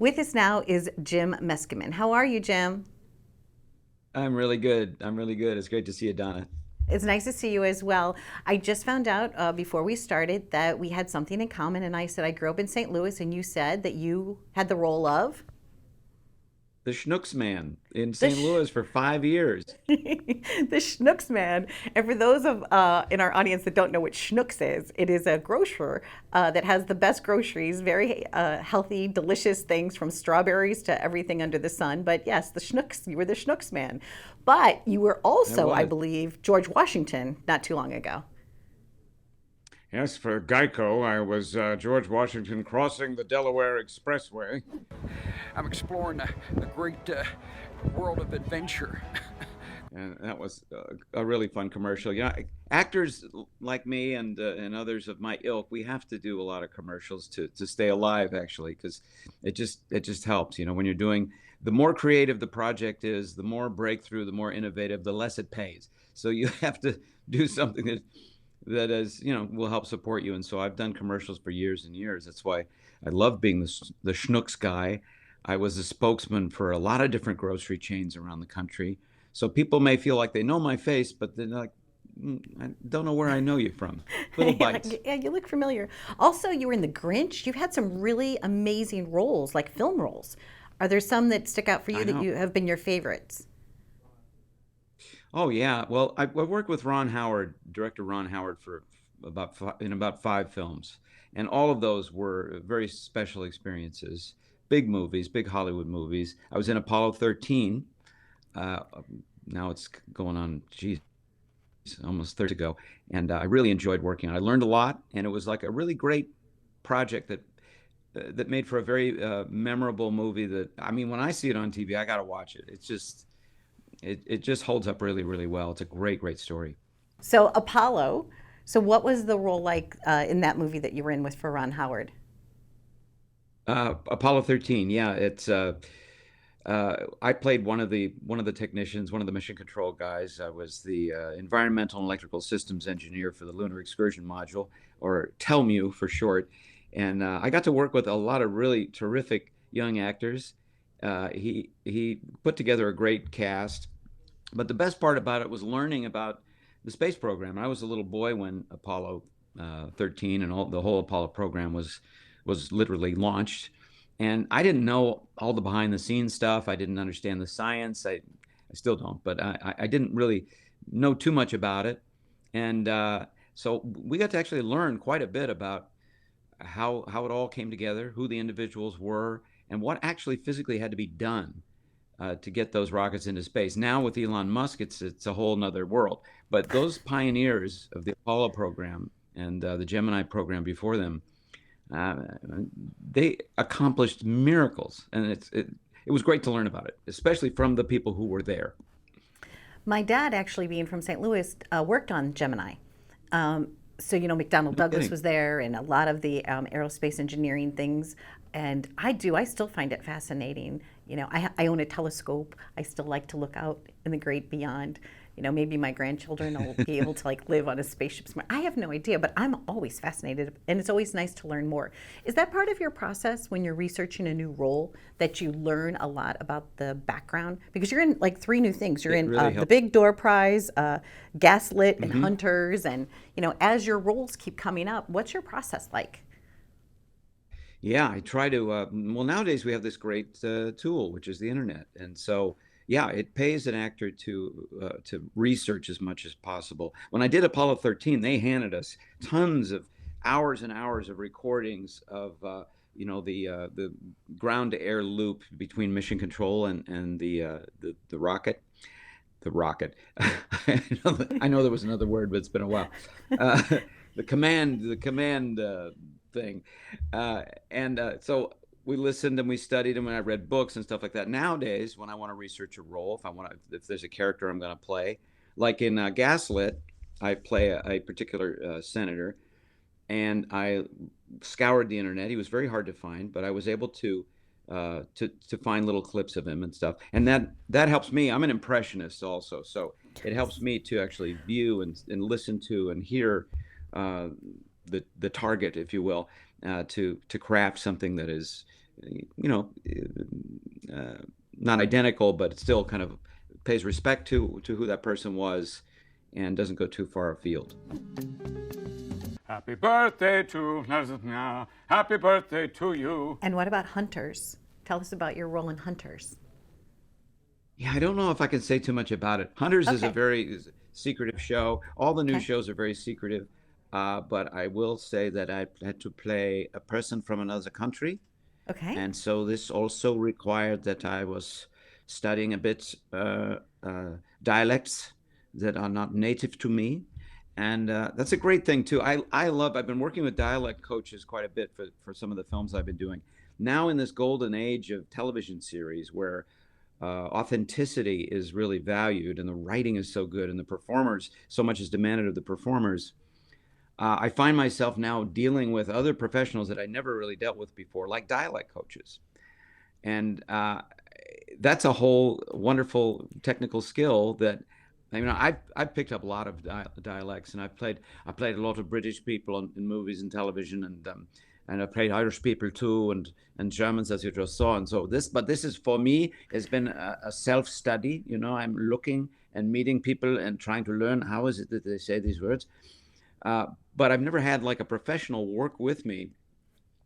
With us now is Jim Meskimen. How are you, Jim? I'm really good. I'm really good. It's great to see you, Donna. It's nice to see you as well. I just found out before we started that we had something in common, and I said I grew up in St. Louis, and you said that you had the role of The Schnooks Man in the St. Louis for 5 years. the Schnooks man. And for those of in our audience that don't know what Schnooks is, it is a grocer that has the best groceries, very healthy, delicious things from strawberries to everything under the sun. But yes, the Schnooks, you were the Schnooks man. But you were I also, I was. believe, George Washington not too long ago. Yes, for Geico, I was George Washington crossing the Delaware Expressway. I'm exploring the great world of adventure. And that was a really fun commercial. Actors like me and others of my ilk, we have to do a lot of commercials to stay alive, actually, because it just helps. When you're doing, the more creative the project is, the more breakthrough, the more innovative, the less it pays. So you have to do something that is, will help support you. And so I've done commercials for years and years. That's why I love being the Schnooks guy. I was a spokesman for a lot of different grocery chains around the country. So people may feel like they know my face, but they're like, I don't know where I know you from. Little bites. Yeah, you look familiar. Also, you were in The Grinch. You've had some really amazing roles, like film roles. Are there some that stick out for you I that know. you have been your favorites? Oh yeah. Well, I worked with Ron Howard, director Ron Howard, for in about 5 films, and all of those were very special experiences. Big movies, big Hollywood movies. I was in Apollo 13. Uh, Now it's going on, geez, almost 30 years ago, and I really enjoyed working on it. I learned a lot, and it was like a really great project that made for a very memorable movie. That, I mean, when I see it on TV, I got to watch it. It just holds up really, really well. It's a great, great story. So, Apollo. So, what was the role like in that movie that you were in with for Ron Howard? Apollo 13. Yeah, I played one of the technicians, one of the mission control guys. I was the environmental and electrical systems engineer for the Lunar Excursion Module, or TELMU for short. And I got to work with a lot of really terrific young actors. He put together a great cast, but the best part about it was learning about the space program. I was a little boy when Apollo 13 and the whole Apollo program was literally launched, and I didn't know all the behind the scenes stuff. I didn't understand the science. I still don't, but I didn't really know too much about it, and so we got to actually learn quite a bit about how it all came together, who the individuals were, and what actually physically had to be done to get those rockets into space. Now with Elon Musk, it's a whole nother world. But those pioneers of the Apollo program and the Gemini program before them, uh, they accomplished miracles, and it was great to learn about it, especially from the people who were there. My dad, actually being from St. Louis, worked on Gemini. So, McDonnell No Douglas kidding. was there and a lot of the aerospace engineering things. And I still find it fascinating. I own a telescope. I still like to look out in the great beyond. Maybe my grandchildren will be able to like live on a spaceship somewhere. I have no idea, but I'm always fascinated, and it's always nice to learn more. Is that part of your process when you're researching a new role, that you learn a lot about the background? Because you're in like three new things. You're It in really the helped. Big Door Prize, Gaslit, and Hmm. Hunters, and as your roles keep coming up, what's your process like? Yeah, I try to. Well, nowadays we have this great tool, which is the internet, and so yeah, it pays an actor to research as much as possible. When I did Apollo 13, they handed us tons of hours and hours of recordings of the ground to air loop between mission control and the rocket. The rocket. I know there was another word, but it's been a while. Uh, the command thing, and so we listened and we studied and when I read books and stuff like that. Nowadays, when I want to research a role, if there's a character I'm going to play, like in Gaslit, I play a particular senator, and I scoured the internet. He was very hard to find, but I was able to find little clips of him and stuff, and that helps me. I'm an impressionist also, so it helps me to actually view and listen to and hear uh, the target, if you will, to craft something that is you know, not identical, but still kind of pays respect to who that person was and doesn't go too far afield. Happy birthday to happy birthday to you. And what about Hunters? Tell us about your role in Hunters. Yeah, I don't know if I can say too much about it. Hunters is a Okay. very secretive show. All the new Okay. shows are very secretive. But I will say that I had to play a person from another country. Okay. And so this also required that I was studying a bit dialects that are not native to me. And that's a great thing too. I've been working with dialect coaches quite a bit for some of the films I've been doing. Now in this golden age of television series where authenticity is really valued and the writing is so good and the performers, so much is demanded of the performers. I find myself now dealing with other professionals that I never really dealt with before, like dialect coaches. And that's a whole wonderful technical skill that I've picked up a lot of dialects, and I played a lot of British people in movies and television, and I played Irish people too, and Germans, as you just saw. And so this is for me has been a self study. You know, I'm looking and meeting people and trying to learn how is it that they say these words. But I've never had like a professional work with me,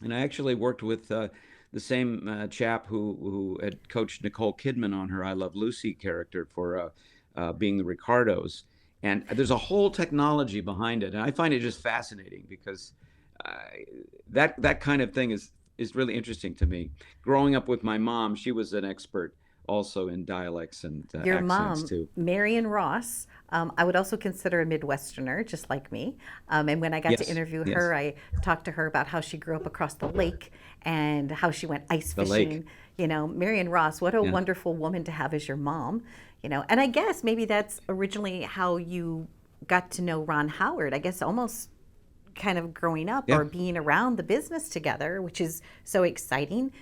and I actually worked with the same chap who had coached Nicole Kidman on her "I Love Lucy" character for being the Ricardos, and there's a whole technology behind it, and I find it just fascinating because uh, that kind of thing is really interesting to me. Growing up with my mom, she was an expert also in dialects and Your accents mom, too. Marion Ross, I would also consider a Midwesterner, just like me. And when I got to Yes, interview yes, her, I talked to her about how she grew up across the lake and how she went ice the lake. fishing. Marion Ross, what a Yeah. wonderful woman to have as your mom. And I guess maybe that's originally how you got to know Ron Howard. I guess almost kind of growing up Yeah. or being around the business together, which is so exciting.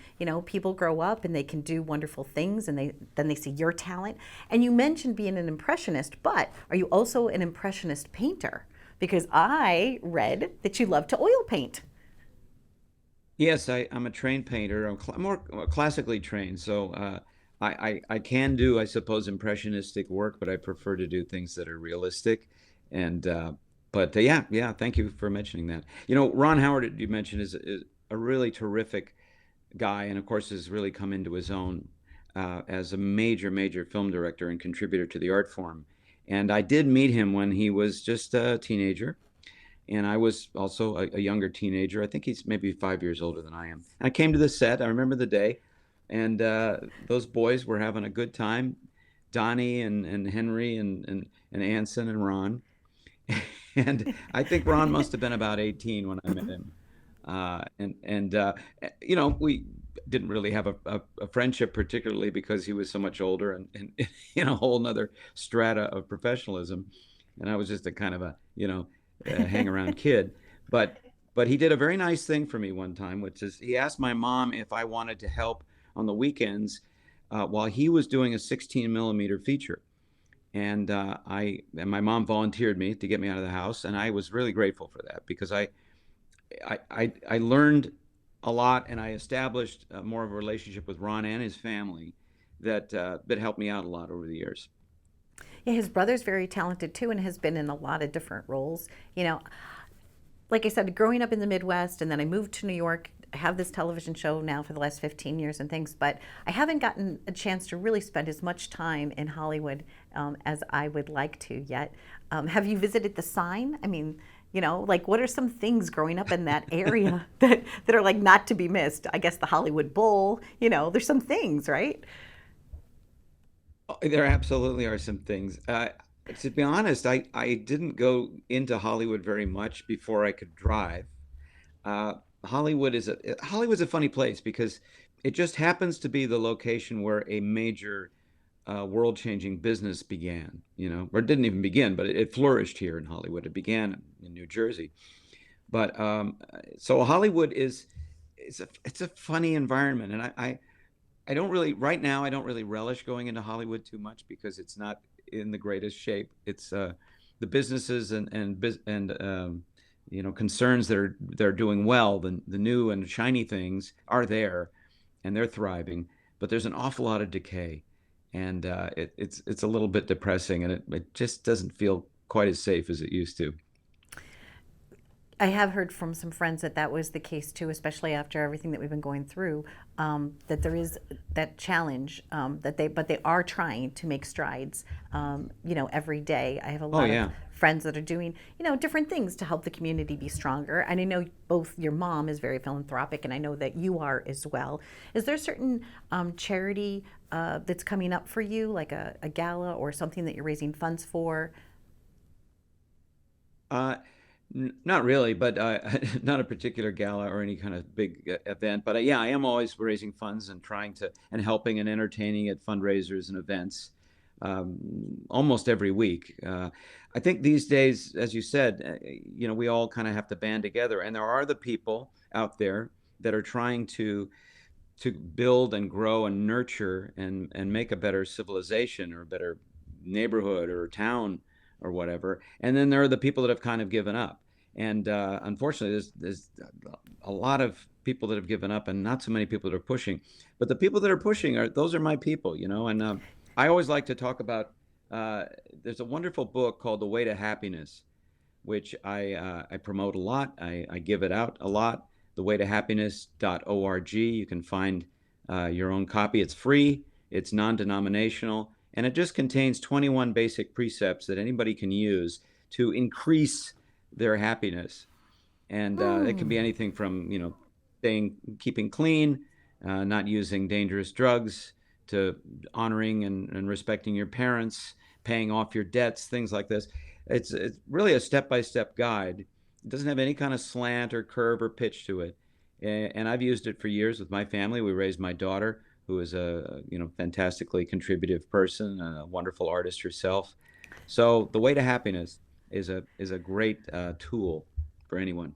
People grow up and they can do wonderful things, and then they see your talent. And you mentioned being an impressionist, but are you also an impressionist painter? Because I read that you love to oil paint. Yes, I'm a trained painter. More classically trained, so I can do, I suppose, impressionistic work, but I prefer to do things that are realistic. And but yeah, yeah. Thank you for mentioning that. You know, Ron Howard, you mentioned, is a really terrific guy, and of course has really come into his own as a major film director and contributor to the art form. And I did meet him when he was just a teenager, and I was also a younger teenager. I think he's maybe 5 years older than I am. I came to the set. I remember the day, and those boys were having a good time. Donnie and Henry and Anson and Ron. And I think Ron must have been about 18 when I met him. And we didn't really have a friendship particularly because he was so much older and in a whole nother strata of professionalism, and I was just a kind of a hang around kid. But he did a very nice thing for me one time, which is he asked my mom if I wanted to help on the weekends while he was doing a 16 millimeter feature. And my mom volunteered me to get me out of the house, and I was really grateful for that because I learned a lot, and I established more of a relationship with Ron and his family that helped me out a lot over the years. Yeah, his brother's very talented too and has been in a lot of different roles. Like I said, growing up in the Midwest, and then I moved to New York. I have this television show now for the last 15 years and things, but I haven't gotten a chance to really spend as much time in Hollywood as I would like to yet. Have you visited the Sign? I mean, like what are some things growing up in that area that are like not to be missed? I guess the Hollywood Bowl, there's some things, right? Oh, there absolutely are some things. To be honest, I didn't go into Hollywood very much before I could drive. Uh, Hollywood's a funny place because it just happens to be the location where a major world-changing business began. Or it didn't even begin, but it flourished here in Hollywood. It began in New Jersey. But so Hollywood it's a funny environment, and I don't really right now. I don't really relish going into Hollywood too much because it's not in the greatest shape. It's the businesses and concerns that are they're doing well. The new and shiny things are there, and they're thriving, but there's an awful lot of decay, and it's a little bit depressing, and it just doesn't feel quite as safe as it used to. I have heard from some friends that that was the case too, especially after everything that we've been going through. That there is that challenge, but they are trying to make strides. Every day. I have a Oh lot of yeah. friends that are doing, different things to help the community be stronger. And I know both your mom is very philanthropic, and I know that you are as well. Is there a certain charity that's coming up for you, like a gala or something that you're raising funds for? Uh, Not really, but not a particular gala or any kind of big event. But yeah, I am always raising funds and trying to and helping and entertaining at fundraisers and events um, almost every week. I think these days, as you said, we all kind of have to band together, and there are the people out there that are trying to build and grow and nurture and make a better civilization or a better neighborhood or town or whatever. And then there are the people that have kind of given up. And unfortunately, there's a lot of people that have given up and not so many people that are pushing. But the people that are pushing those are my people, And I always like to talk about. Uh, there's a wonderful book called The Way to Happiness, which I promote a lot. I give it out a lot. Thewaytohappiness.org. You can find your own copy. It's free, it's non denominational, and it just contains 21 basic precepts that anybody can use to increase their happiness. And it can be Hmm. anything from, keeping clean, not using dangerous drugs, to honoring and respecting your parents, paying off your debts, things like this. It's really a step-by-step guide. It doesn't have any kind of slant or curve or pitch to it. And I've used it for years with my family. We raised my daughter, who is a fantastically contributive person, a wonderful artist herself. So the way to happiness is a great tool for anyone.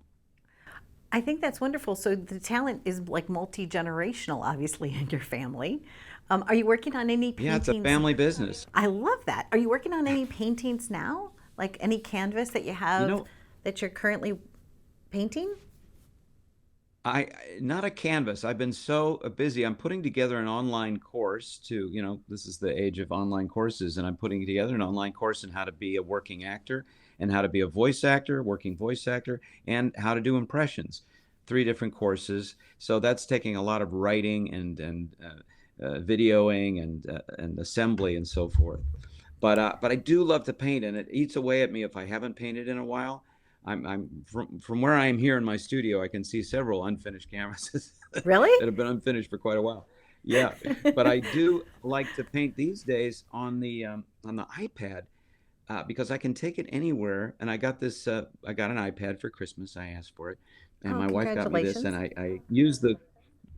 I think that's wonderful. So the talent is like multi-generational, obviously, in your family. Are you working on any Yeah, it's a paintings? family business. I love that. Are you working on any paintings now? Like any canvas that you You have know, that you're currently painting? I not a canvas. I've been so busy. I'm putting together an online course this is the age of online courses, and I'm putting together an online course on how to be a working actor and how to be a voice actor, working voice actor, and how to do impressions. Three different courses. So that's taking a lot of writing and videoing and assembly and so forth. But I do love to paint, and it eats away at me if I haven't painted in a while. I'm from where I am here in my studio. I can see several unfinished canvases Really? that have been unfinished for quite a while. Yeah, but I do like to paint these days on the iPad because I can take it anywhere. And I got this. I got an iPad for Christmas. I asked for it, and Oh, my wife got me this. And congratulations. I use the.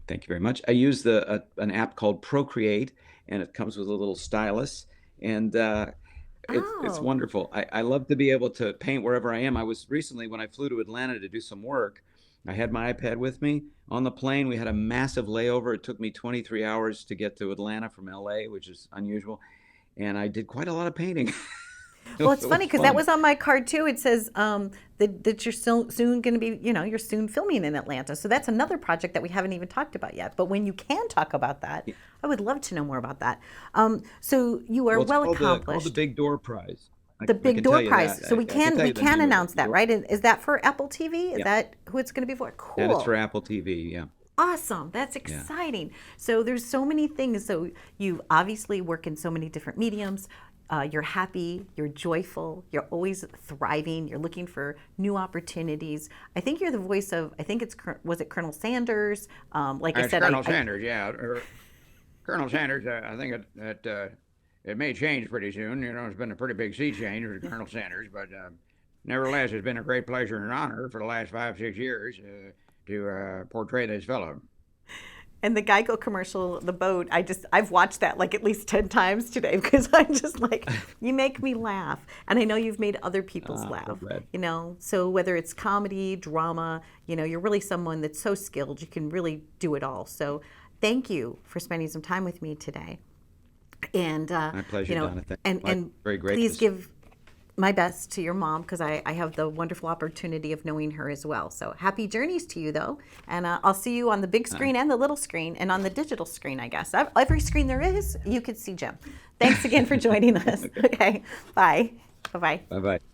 Thank you very much. I use an app called Procreate, and it comes with a little stylus, and it's Oh, wonderful. I love to be able to paint wherever I am. I was recently when I flew to Atlanta to do some work. I had my iPad with me on the plane. We had a massive layover. It took me 23 hours to get to Atlanta from LA, which is unusual, and I did quite a lot of painting. well, It it's funny was because that fun. was on my card too. It says that you're still soon going to be, you're soon filming in Atlanta. So that's another project that we haven't even talked about yet. But when you can talk about that, I would love to know more about that. So you are Well, it's well called the accomplished. Big Door Prize. The I Big can tell Door you that. Prize. So we I can can tell we you the can name of it. announce that, right? And is that for Apple TV? Is Yeah, that who it's going to be for? that is for Cool. Apple TV. Yeah, Awesome. That's yeah. exciting. So there's so many things. So you obviously work in so many different mediums. You're happy, you're joyful, you're always thriving, you're looking for new opportunities. I think you're the voice of, I think it's, was it Colonel Sanders? Like I It's said, Colonel I Sanders, yeah. Colonel Sanders, I think it may change pretty soon. It's been a pretty big sea change with Colonel Sanders, but nevertheless, it's been a great pleasure and honor for the last 5, 6 years to portray this fellow. and the Geico commercial, the boat, I've watched that like at least 10 times today because I'm just like, you make me laugh. And I know you've made other people's So laugh, glad. so whether it's comedy, drama, you're really someone that's so skilled, you can really do it all. So thank you for spending some time with me today. And, My pleasure, Donna. Thank you and, so much. and Very please gracious. give my best to your mom because I have the wonderful opportunity of knowing her as well. So happy journeys to you, though. And I'll see you on the big screen and the little screen and on the digital screen, I guess. Every screen there is, you could see Jim. Thanks again for joining us. Okay. Bye. Bye-bye. Bye bye.